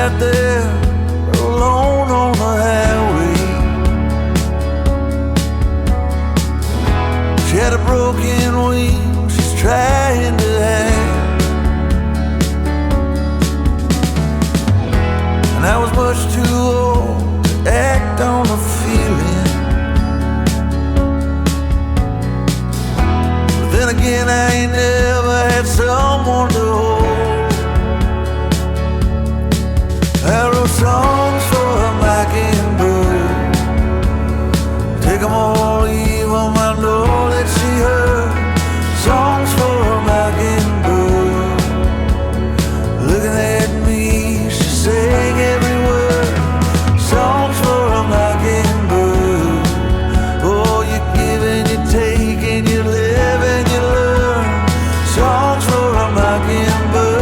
out there alone on the highway. She had a broken wing she's trying to hide, and I was much too old to act on the feeling. But then again, I ain't never had someone to hold. I wrote songs for a mockingbird, take them all, leave them, I know that she heard. Songs for a mockingbird, looking at me, she sang every word. Songs for a mockingbird, oh, you give and you take and you live and you learn. Songs for a mockingbird.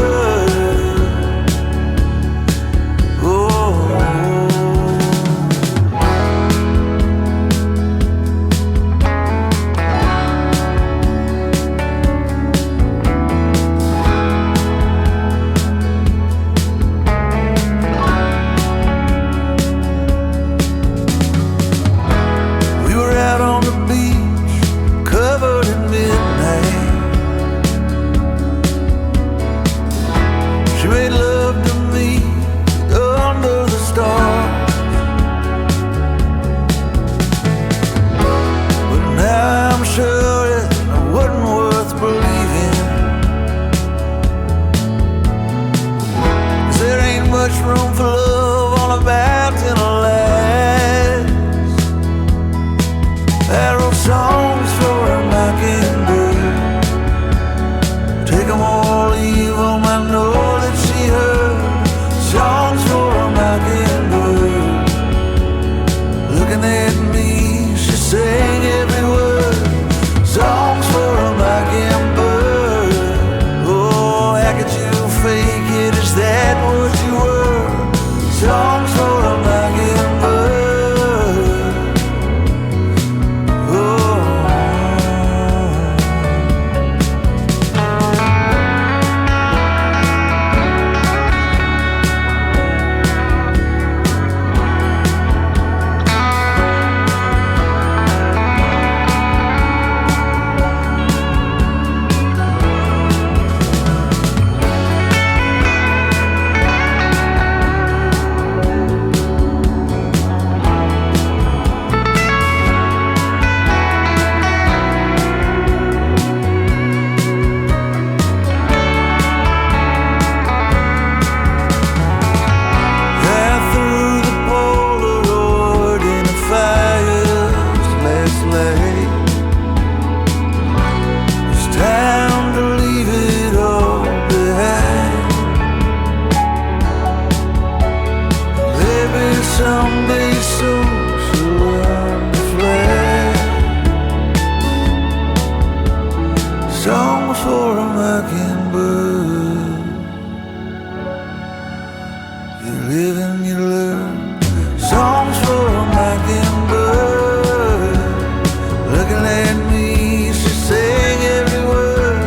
Room for love on a mountain of lies. I wrote songs for a mockingbird, take them all, leave them, I know that she heard. Songs for a mockingbird, looking at me, she sang every word. Songs for a mockingbird, oh, how could you fake it? Is that what you were? Songs for a mockingbird, oh. Someday soon she'll learn to fly. Songs for a mockingbird, you live and you learn. Songs for a mockingbird, looking at me, she sang every word.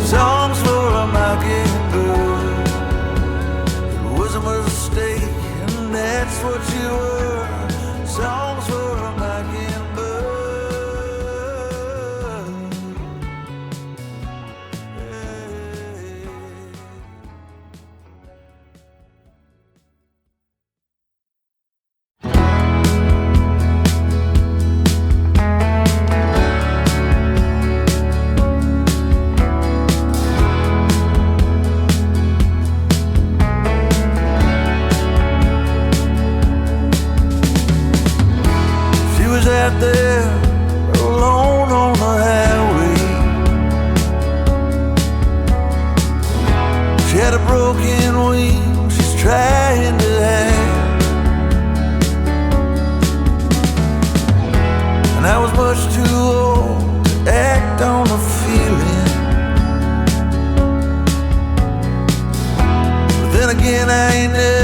Songs for a mockingbird, it was a mistake, that's what you were. Songs for a mockingbird. Out there alone on the highway, she had a broken wing she's trying to hide, and I was much too old to act on the feeling. But then again, I ain't never